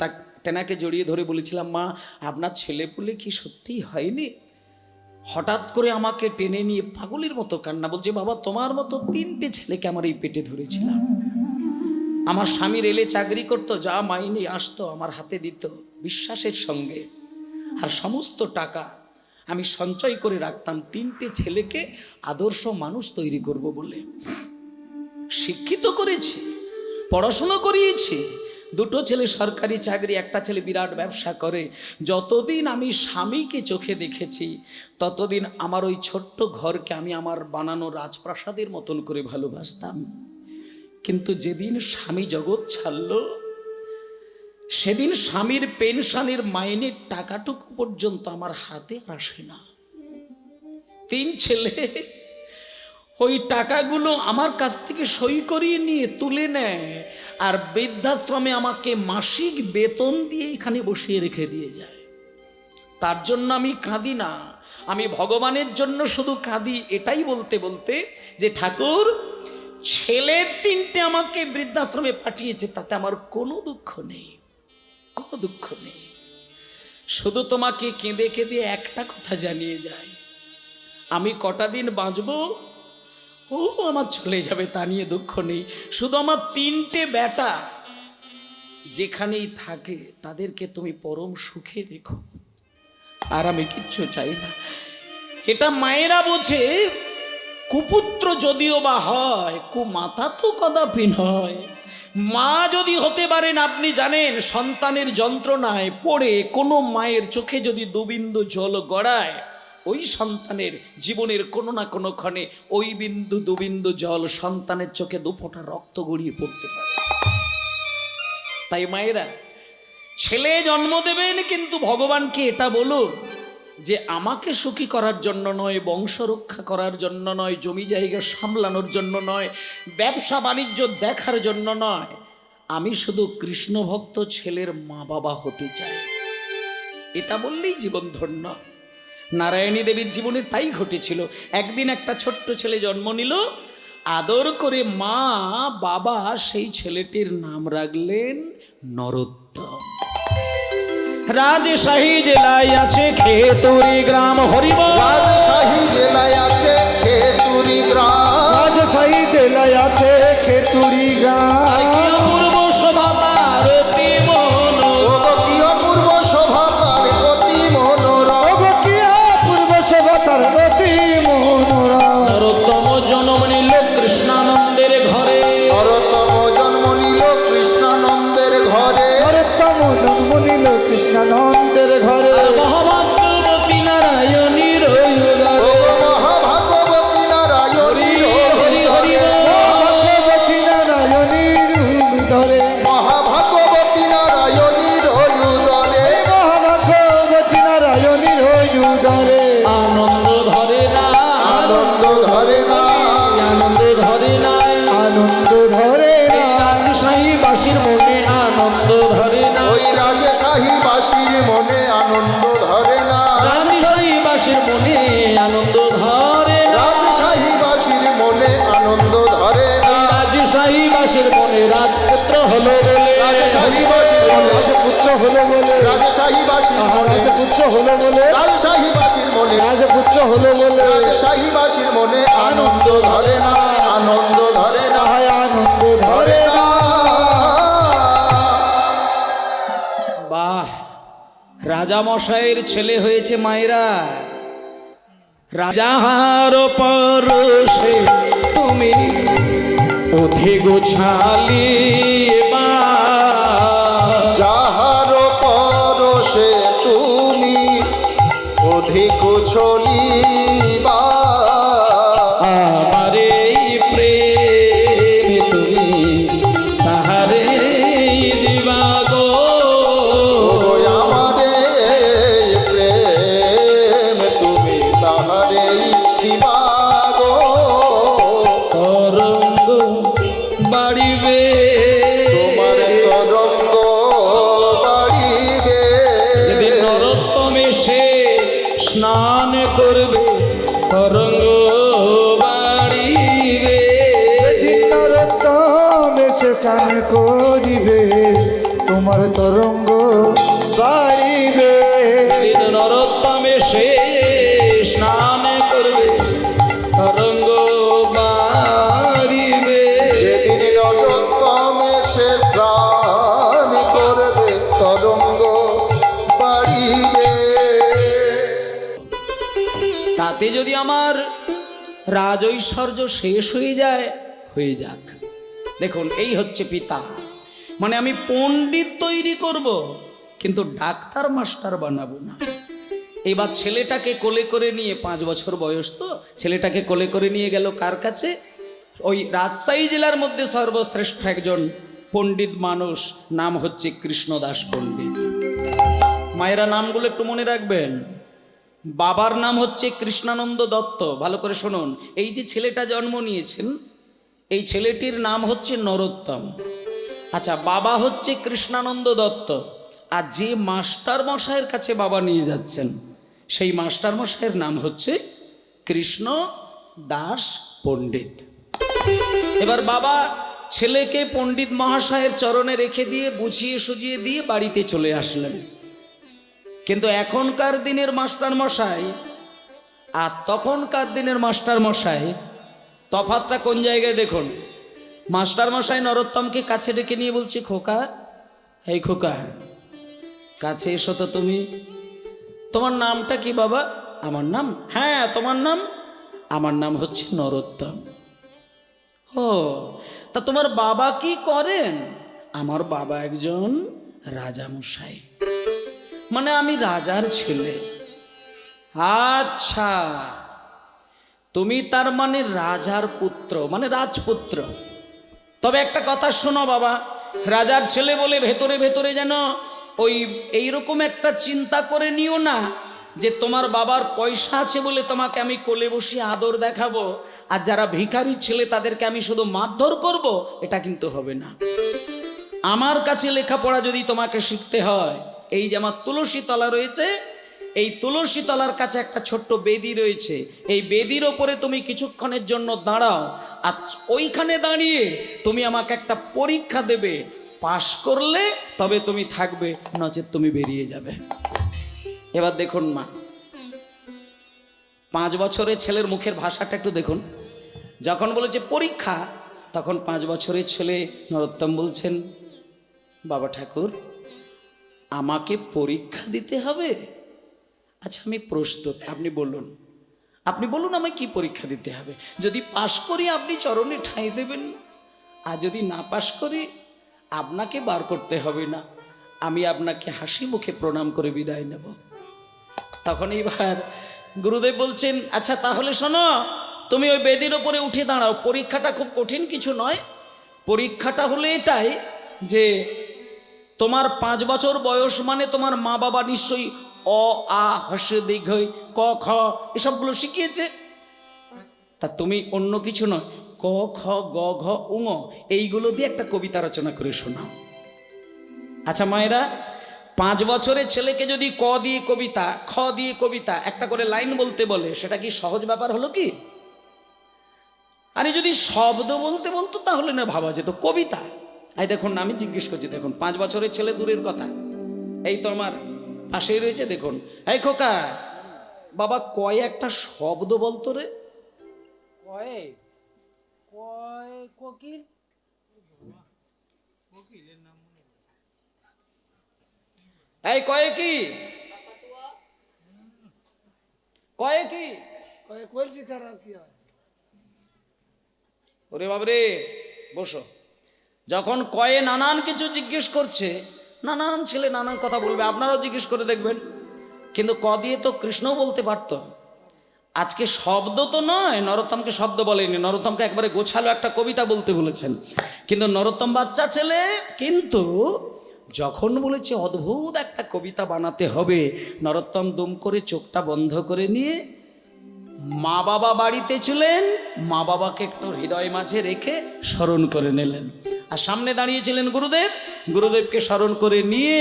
তেনাকে জড়িয়ে ধরে বলেছিলাম, মা আপনার ছেলেপুলে কি সত্যিই হয়নি? হঠাৎ করে আমাকে টেনে নিয়ে পাগলের মতো কান্না, বলছে বাবা তোমার মতো 3টে ছেলেকে আমার এই পেটে ধরেছিলাম। আমার স্বামী রেলে চাকরি করতো, যা মাইনে আসতো আমার হাতে দিত বিশ্বাসের সঙ্গে, আর সমস্ত টাকা আমি সঞ্চয় করে রাখতাম 3টে ছেলেকে আদর্শ মানুষ তৈরি করব বলে। শিক্ষিত করেছি, পড়াশোনা করিয়েছি, 2টো ছেলে সরকারি চাকরি, একটা ছেলে বিরাট ব্যবসা করে। যতদিন আমি স্বামীকে চোখে দেখেছি, ততদিন আমার ওই ছোট্ট ঘরকে আমি আমার বানানো রাজপ্রাসাদের মতন করে ভালোবাসতাম। কিন্তু যেদিন স্বামী জগৎ ছাড়ল, সেদিন স্বামীর পেনশনের মাইনের টাকাটুকু পর্যন্ত আমার হাতে আসে না। 3 ছেলে ওই টাকাগুলো আমার কাছ থেকে সই করিয়ে নিয়ে তুলে নেয়, আর বৃদ্ধাশ্রমে আমাকে মাসিক বেতন দিয়ে এখানে বসিয়ে রেখে দিয়ে যায়। তার জন্য আমি কাঁদি না, আমি ভগবানের জন্য শুধু কাঁদি, এটাই বলতে বলতে যে ঠাকুর ছেলে 3টে আমাকে বৃদ্ধাশ্রমে পাঠিয়েছে, তাতে আমার কোনো দুঃখ নেই, কোনো দুঃখ নেই। শুধু তোমাকে কেঁদে কেঁদে একটা কথা জানিয়ে যায়, আমি কটা দিন বাঁচবো ও আমার চলে যাবে, তা নিয়ে দুঃখ নেই। শুধু আমার 3টে বেটা যেখানেই থাকে তাদেরকে তুমি পরম সুখে রেখো, আর আমি কিচ্ছু চাই না। এটা মায়েরা বোঝে। কুপুত্র যদিও বা হয়, কুমাতা তো কদাপি নয়। মা যদি হতে পারেন, আপনি জানেন সন্তানের যন্ত্রণায় পড়ে কোনো মায়ের চোখে যদি 2 বিন্দু জল গড়ায়, ওই সন্তানের জীবনের কোনো না কোনো ক্ষণে ওই 2 বিন্দু জল সন্তানের চোখে 2 ফোঁটা রক্ত গড়িয়ে পড়তে পারে। তাই মায়েরা ছেলে জন্ম দেবেন, কিন্তু ভগবানকে এটা বলুন যে আমাকে সুখী করার জন্য নয়, বংশ রক্ষা করার জন্য নয়, জমি জায়গা সামলানোর জন্য নয়, ব্যবসা বাণিজ্য দেখার জন্য নয়, আমি শুধু কৃষ্ণ ভক্ত ছেলের মা বাবা হতে চাই। এটা বললেই জীবন ধন্য। নারায়ণী দেবীর জীবনে তাই ঘটেছিল। একদিন একটা ছোট্ট ছেলে জন্ম নিল, আদর করে মা বাবা সেই ছেলেটির নাম রাখলেন নরোত্তম। রাজশাহী জেলায় আছে খেতুরি গ্রাম, হরিব রাজশাহী জেলায় আছে খেতুরি গ্রাম, রাজশাহী জেলায় আছে খেতুরি গ্রাম। পূর্ব শোভা তার অতি মনোরম, পূর্ব শোভা তার অতি মনোরম, পূর্ব শোভা তার অতি মনোরম। নরোত্তম জন্ম নিল কৃষ্ণানন্দের ঘরে, উদরে আনন্দ ধরে না, আনন্দ ধরে না, আনন্দ ধরে না, আনন্দ ধরে না রাজশাহী বাসীর মনে আনন্দ ধরে না, ওই রাজশাহী বাসীর মনে আনন্দ ধরে না, রাজশাহী বাসীর মনে আনন্দ ধরে না, রাজশাহী বাসীর মনে আনন্দ ধরে না, রাজশাহী বাসীর মনে রাজপুত্র হলো বলে, রাজশাহী বাসীর মনে, রাজপুত্র হলো বলে রাজশাহী বাসীর মনে, রাজপুত্র হলো বলে রাজশাহী বাসীর মনে, রাজপুত্র হলো বলে রাজশাহী বাসীর মনে আনন্দ ধরে না, আনন্দ ধরে না, তাহায় আনন্দ ধরে ধরে না। বাহ, রাজা মশাইয়ের ছেলে হয়েছে মায়েরা। রাজাহার পরশে তুমি ওঠে গোছালি যাহার পরশে তুমি অধিক চলিবা, আমার এই প্রেম তুমি তাহারে দিবা গো, ওই আমারে প্রেম তুমি তাহারে দিবা গো, তরঙ্গ বাড়িবে তোমার তরঙ্গ বাড়িবে, যেদিন নরোত্তম এসে স্নান করবে তরঙ্গ বাড়িবে, নরোত্তম এসে স্নান করিবে তোমার তরঙ্গ বাড়িবে যেদিন নরোত্তম এসে স্নান করবে তরঙ্গ বাড়িবে, যেদিন নরোত্তম এসে স্নান করবে তরঙ্গ বাড়িবে। তাতে যদি আমার রাজৈশ্বর্য শেষ হয়ে যায়, হয়ে যাক। দেখুন, এই হচ্ছে পিতা, মানে আমি পণ্ডিত তৈরি করব, কিন্তু ডাক্তার মাস্টার বানাবো না। এবার ছেলেটাকে কোলে করে নিয়ে, 5 বছর বয়স তো, ছেলেটাকে কোলে করে নিয়ে গেল কার কাছে? ওই রাজশাহী জেলার মধ্যে সর্বশ্রেষ্ঠ একজন পণ্ডিত মানুষ, নাম হচ্ছে কৃষ্ণদাস পণ্ডিত। মায়েরা নামগুলো একটু মনে রাখবেন। বাবার নাম হচ্ছে কৃষ্ণানন্দ দত্ত, ভালো করে শুনুন। এই যে ছেলেটা জন্ম নিয়েছেন, এই ছেলেটির নাম হচ্ছে নরোত্তম। আচ্ছা, বাবা হচ্ছে কৃষ্ণানন্দ দত্ত, আর যে মাস্টার মশাইয়ের কাছে বাবা নিয়ে যাচ্ছেন, সেই মাস্টার মশাইয়ের নাম হচ্ছে কৃষ্ণ দাস পণ্ডিত। এবার বাবা ছেলেকে পণ্ডিত মহাশয়ের চরণে রেখে দিয়ে বুঝিয়ে সুজিয়ে দিয়ে বাড়িতে চলে আসলেন। কিন্তু এখনকার দিনের মাস্টার মশাই আর তখনকার দিনের মাস্টার মশাই তফাৎটা কোন জায়গায় দেখুন। মাস্টার মশাই নরোত্তমকে কাছে ডেকে নিয়ে বলছে, খোকা, এই খোকা, কাছে এসো তো তুমি। তোমার নামটা কি বাবা? আমার নাম? হ্যাঁ, তোমার নাম? আমার নাম হচ্ছে নরোত্তম। ও, তা তোমার বাবা কি করেন? আমার বাবা একজন রাজামশাই, মানে আমি রাজার ছেলে। আচ্ছা, তুমি তার মানে রাজার পুত্র, মানে রাজপুত্র। তবে একটা কথা শোনো বাবা, রাজার ছেলে বলে ভেতরে ভেতরে যেন ওই এইরকম একটা চিন্তা করে নিও না যে তোমার বাবার পয়সা আছে বলে তোমাকে আমি কোলে বসিয়ে আদর দেখাবো, আর যারা ভিখারি ছেলে তাদেরকে আমি শুধু মারধর করব, এটা কিন্তু হবে না। আমার কাছে লেখাপড়া যদি তোমাকে শিখতে হয়, এই যে আমার তুলসী তলা রয়েছে, এই তুলসী তলার কাছে একটা ছোট্ট বেদি রয়েছে, এই বেদির ওপরে তুমি কিছুক্ষণের জন্য দাঁড়াও, আর ওইখানে দাঁড়িয়ে তুমি আমাকে একটা পরীক্ষা দেবে। পাশ করলে তবে তুমি থাকবে, নচেত তুমি বেরিয়ে যাবে। এবার দেখুন মা, 5 বছরের ছেলের মুখের ভাষাটা একটু দেখুন। যখন বলেছে পরীক্ষা, তখন 5 বছরের ছেলে নরোত্তম বলছেন, বাবা ঠাকুর, আমাকে পরীক্ষা দিতে হবে? আচ্ছা, আমি প্রস্তুত, আপনি বলুন, আপনি বলুন আমায় কি পরীক্ষা দিতে হবে। যদি পাশ করি আপনি চরণে ঠাঁই দেবেন, আর যদি না পাশ করি আপনাকে বার করতে হবে না, আমি আপনাকে হাসি মুখে প্রণাম করে বিদায় নেব। তখন এইবার গুরুদেব বলছেন, আচ্ছা তাহলে শোনো, তুমি ওই বেদির ওপরে উঠে দাঁড়াও। পরীক্ষাটা খুব কঠিন কিছু নয়, পরীক্ষাটা হলো এটাই যে তোমার 5 বছর বয়স, মানে তোমার মা বাবা নিশ্চয়ই অ আ হস দীর্ঘ ই, ক খ এসবগুলো শিখিয়েছে। তা তুমি অন্য কিছু নয়, ক খ গ ঘ উঙ এইগুলো দিয়ে একটা কবিতা রচনা করে শোনাও। আচ্ছা মায়েরা, 5 বছরের ছেলেকে যদি ক দিয়ে কবিতা, খ দিয়ে কবিতা একটা করে লাইন বলতে বলে, সেটা কি সহজ ব্যাপার হলো কি? আরে যদি শব্দ বলতে বলতো তাহলে না ভাবা যেত, কবিতা। এই দেখুন আমি জিজ্ঞেস করছি, দেখুন 5 বছরের ছেলে দূরের কথা, এই তো আমার পাশেই রয়েছে, দেখুন, এই খোকা বাবা কয় একটা শব্দ বলতো রে। কয়ে কয় কোকিল এই কয়ে কি, কয়ে কি? কয়ে কলসি ছাড়া কি হয়? ওরে বাবরে বসো। যখন কয়ে নানান কিছু জিজ্ঞেস করছে, নানান ছেলে নানান কথা বলবে, আপনারাও জিজ্ঞেস করে দেখবেন। কিন্তু ক দিয়ে তো কৃষ্ণও বলতে পারত। আজকে শব্দ তো নয়, নরোত্তমকে শব্দ বলেনি, নরোত্তমকে একবারে গোছালো একটা কবিতা বলতে বলেছেন। কিন্তু নরোত্তম বাচ্চা ছেলে, কিন্তু যখন বলেছে অদ্ভুত একটা কবিতা বানাতে হবে, নরোত্তম দুম করে চোখটা বন্ধ করে নিয়ে, মা বাবা বাড়িতে ছিলেন, মা বাবাকে একটু হৃদয় মাঝে রেখে স্মরণ করে নিলেন। আর সামনে দাঁড়িয়েছিলেন গুরুদেব, গুরুদেবকে স্মরণ করে নিয়ে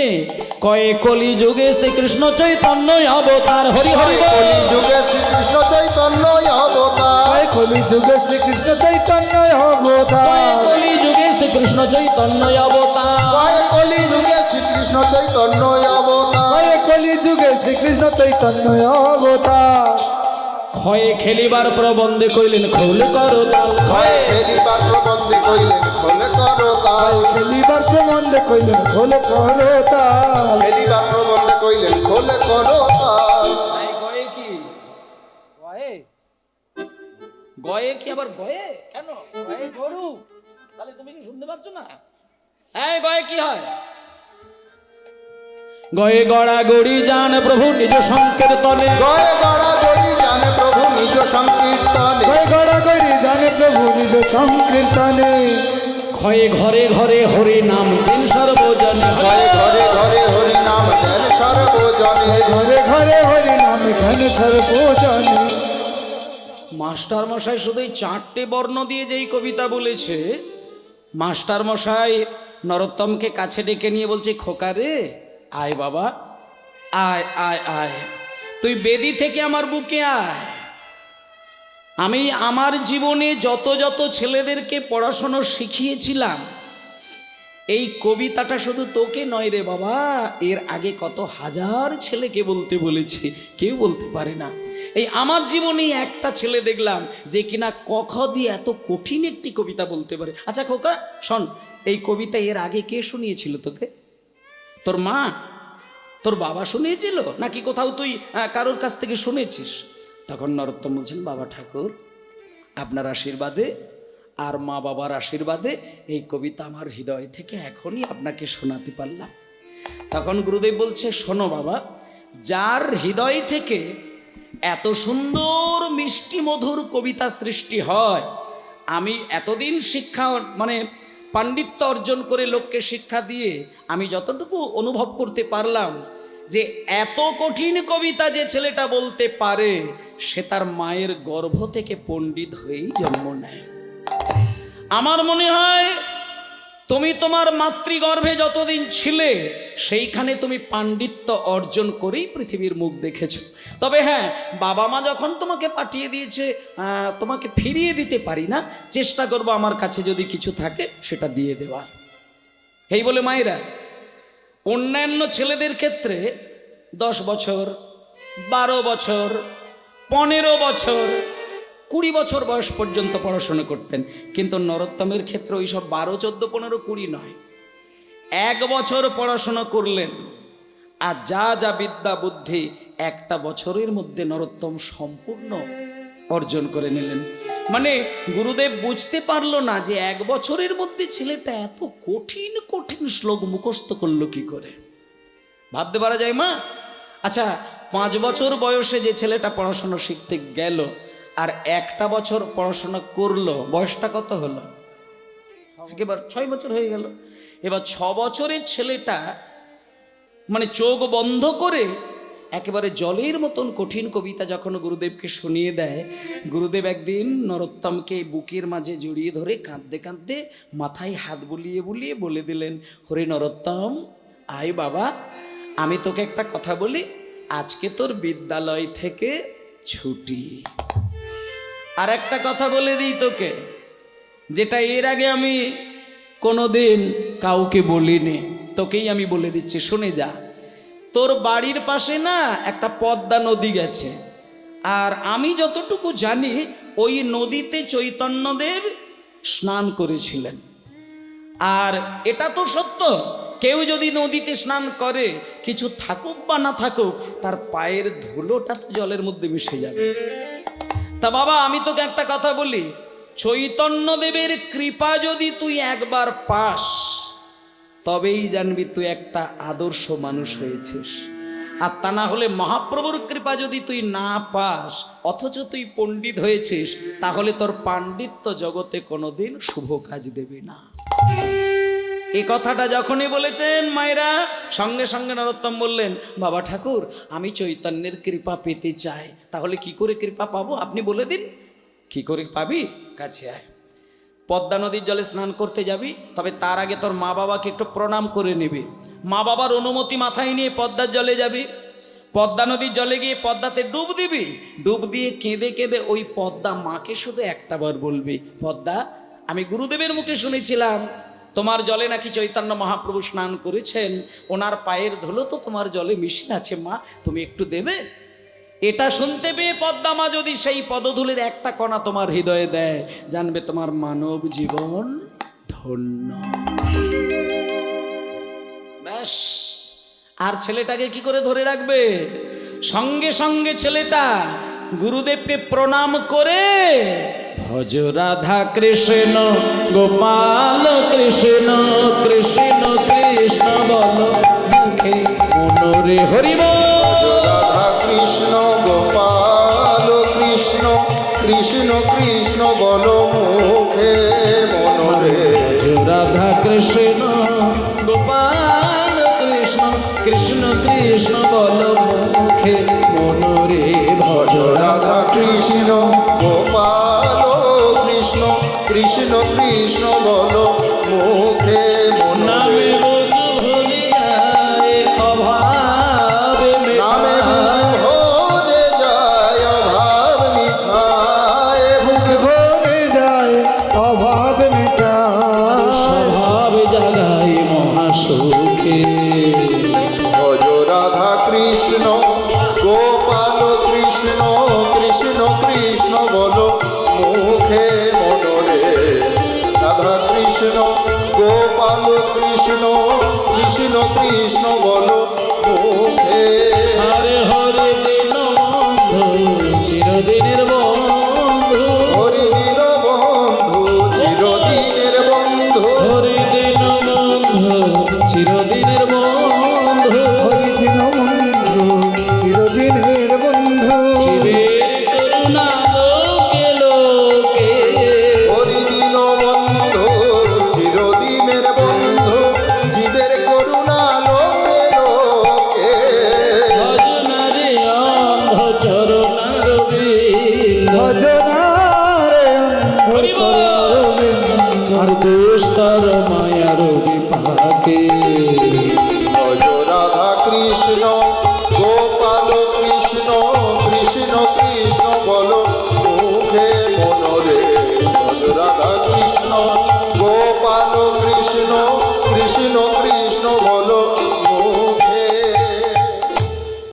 কয়ে কলি যুগে শ্রীকৃষ্ণ চৈতন্য অবতার, হরি হরি বল। কলি যুগে শ্রীকৃষ্ণ চৈতন্য অবতার, কয় কলি যুগে শ্রীকৃষ্ণ চৈতন্য অবতার, কলি যুগে শ্রীকৃষ্ণ চৈতন্য অবতার, কয় কলি যুগে শ্রীকৃষ্ণ চৈতন্য অবতার, কয় কলি যুগে শ্রীকৃষ্ণ চৈতন্য অবতার, হয়ে খেলিবার প্রবন্ধে কইলেন খোল করো তাল, হয় ফেরিবার প্রবন্ধে কইলেন খোলে করো তাল, খেলিবার প্রবন্ধে কইলেন খোল করো তাল, ফেরিবার প্রবন্ধে কইলেন খোলে করো তাল। এই গয়ে কি, কয়ে গয়ে কি আবার গয়ে কেন? কয়ে গরু তাহলে তুমি কি শুনতে পাচ্ছ না? এই গয়ে কি হয়? গয়ে গড়া গড়ি জান প্রভু নিজ সংকীর্তনে, গয়ে গড়া গড়ি জানে প্রভু নিজ সংকীর্তনে, কয় গড়াগড়ি জানে প্রভু নিজ সংকীর্তনে, ক্ষয়ে ঘরে ঘরে হরি নাম দিন সর্বজনে, গয়ে ঘরে ঘরে হরি নাম দেন সর্বজনে, ঘরে ঘরে হরি নাম ঘন সর্বজনে। মাস্টার মশাই শুধুই 4টে বর্ণ দিয়ে যেই কবিতা বলেছে, মাস্টার মশাই নরোত্তমকে কাছে ডেকে নিয়ে বলছে, খোকা রে আয় বাবা, আয় আয় আয়, তুই বেদি থেকে আমার বুকে আয়। আমি আমার জীবনে যত যত ছেলেদেরকে পড়াশোনা শিখিয়েছিলাম, এই কবিতাটা শুধু তোকে নয় রে বাবা, এর আগে কত হাজার ছেলেকে বলতে বলেছি, কেউ বলতে পারে না। এই আমার জীবনে একটা ছেলে দেখলাম যে কিনা ক খ দিয়ে এত কঠিন একটি কবিতা বলতে পারে। আচ্ছা খোকা শোন, এই কবিতা এর আগে কে শুনিয়েছিল তোকে? তোর মা, তোর বাবা শুনিয়েছিল, নাকি কোথাও তুই কারোর কাছ থেকে শুনেছিস? তখন নরোত্তম বলছেন, বাবা ঠাকুর আপনার আশীর্বাদে আর মা বাবার আশীর্বাদে এই কবিতা আমার হৃদয় থেকে এখনই আপনাকে শোনাতে পারলাম। তখন গুরুদেব বলছে, শোনো বাবা, যার হৃদয় থেকে এত সুন্দর মিষ্টি মধুর কবিতা সৃষ্টি হয়, আমি এতদিন শিক্ষা মানে পাণ্ডিত্য অর্জন করে লোককে শিক্ষা দিয়ে আমি যতটুকু অনুভব করতে পারলাম যে এত কঠিন কবিতা যে ছেলেটা বলতে পারে, সে তার মায়ের গর্ভ থেকে পণ্ডিত হয়েই জন্ম নেয়। আমার মনে হয় তুমি তোমার মাতৃগর্ভে যতদিন ছিলে সেইখানে তুমি পাণ্ডিত্য অর্জন করেই পৃথিবীর মুখ দেখেছো। তবে হ্যাঁ, বাবা মা যখন তোমাকে পাঠিয়ে দিয়েছে, তোমাকে ফিরিয়ে দিতে পারি না, চেষ্টা করবো আমার কাছে যদি কিছু থাকে সেটা দিয়ে দেওয়ার। এই বলে মায়েরা অন্যান্য ছেলেদের ক্ষেত্রে 10 বছর, 12 বছর, 15 বছর, 20 বছর বয়স পর্যন্ত পড়াশোনা করতেন। কিন্তু নরোত্তমের ক্ষেত্রে ওই সব 12, 14, 15, 20 নয়, 1 বছর পড়াশোনা করলেন। আর যা যা বিদ্যা বুদ্ধি 1 বছরের মধ্যে নরোত্তম সম্পূর্ণ অর্জন করে নিলেন। মানে গুরুদেব বুঝতে পারলো না যে 1 বছরের মধ্যে ছেলেটা এত কঠিন কঠিন শ্লোক মুখস্থ করলো কি করে। ভাবতে পারা যায় মা? আচ্ছা 5 বছর বয়সে যে ছেলেটা পড়াশোনা শিখতে গেল আর 1 বছর পড়াশোনা করলো, বয়সটা কত হলো? এবার 6 বছর হয়ে গেল। এবার 6 বছরের ছেলেটা মানে চোখ বন্ধ করে একেবারে জলের মতন কঠিন কবিতা যখন গুরুদেবকে শুনিয়ে দেয়, গুরুদেব একদিন নরোত্তমকে বুকের মাঝে জড়িয়ে ধরে কাঁদতে কাঁদতে মাথায় হাত বুলিয়ে বুলিয়ে বলে দিলেন, হরে নরোত্তম, আয় বাবা, আমি তোকে একটা কথা বলি, আজকে তোর বিদ্যালয় থেকে ছুটি। আর একটা কথা বলে দিই তোকে, যেটা এর আগে আমি কোনোদিন কাউকে বলিনি, তোকেই আমি বলে দিচ্ছি, শুনে যা। তোর বাড়ির পাশে না একটা পদ্মা নদী গেছে, আর আমি যতটুকু জানি ওই নদীতে চৈতন্যদেব স্নান করেছিলেন। আর এটা তো সত্য, কেউ যদি নদীতে স্নান করে, কিছু থাকুক বা না থাকুক, তার পায়ের ধুলোটা তো জলের মধ্যে মিশে যাবে। তা বাবা, আমি তোকে একটা কথা বলি, চৈতন্যদেবের কৃপা যদি তুই একবার পাস, তবেই জানবি তুই একটা আদর্শ মানুষ হয়েছিস। আর তা না হলে মহাপ্রভুর কৃপা যদি তুই না পাস, অথচ তুই পণ্ডিত হয়েছিস, তাহলে তোর পাণ্ডিত্য জগতে কোনোদিন শুভ কাজ দেবে না। এই কথাটা যখনই বলেছেন মায়েরা, সঙ্গে সঙ্গে নরোত্তম বললেন, বাবা ঠাকুর, আমি চৈতন্যের কৃপা পেতে চাই। তাহলে কি করে কৃপা পাবো আপনি বলে দিন। কি করে পাবি? কাছে আয়, পদ্মা নদীর জলে স্নান করতে যাবি, তবে তার আগে তোর মা বাবাকে একটু প্রণাম করে নিবি। মা বাবার অনুমতি মাথায় নিয়ে পদ্মার জলে যাবি। পদ্মা নদীর জলে গিয়ে পদ্মাতে ডুব দিবি। ডুব দিয়ে কেঁদে কেঁদে ওই পদ্মা মাকে শুধু একটা বার বলবি, পদ্মা, আমি গুরুদেবের মুখে শুনেছিলাম তোমার জলে নাকি চৈতন্য মহাপ্রভু স্নান করেছেন, ওনার পায়ের ধুলো তো তোমার জলে মিশে আছে, মা তুমি একটু দেবে। এটা শুনতে পেয়ে পদ্মা মা যদি সেই পদধূলির একটা কণা তোমার হৃদয়ে দেয়, জানবে তোমার মানব জীবন ধন্য। ব্যাস, আর ছেলেটাকে কি করে ধরে রাখবে? সঙ্গে সঙ্গে ছেলেটা গুরুদেবকে প্রণাম করে ভজ রাধা কৃষ্ণ গোপাল কৃষ্ণ কৃষ্ণ কৃষ্ণ বল মুখে মনোরে হরি বল। রাধা কৃষ্ণ গোপাল কৃষ্ণ কৃষ্ণ কৃষ্ণ বল মুখে মনোরে। রাধা কৃষ্ণ গোপাল কৃষ্ণ কৃষ্ণ কৃষ্ণ বল মুখে মনোরে। ভজ রাধা কৃষ্ণ গোপাল কৃষ্ণ কৃষ্ণ কৃষ্ণ বল মুখে মনোরে। নামে বুঝ ভুলিয়ায় অভাবে নামে ভরে যায় অভাব মিঠায় বুক ভরে যায় অভাব মিটায়। স্বভাব জাগায় মহাসুখে। ভজ রাধা কৃষ্ণ গোপাল কৃষ্ণ কৃষ্ণ কৃষ্ণ বল মুখে মনোরে। রাধা কৃষ্ণ গোপাল কৃষ্ণ কৃষ্ণ কৃষ্ণ বল মুখে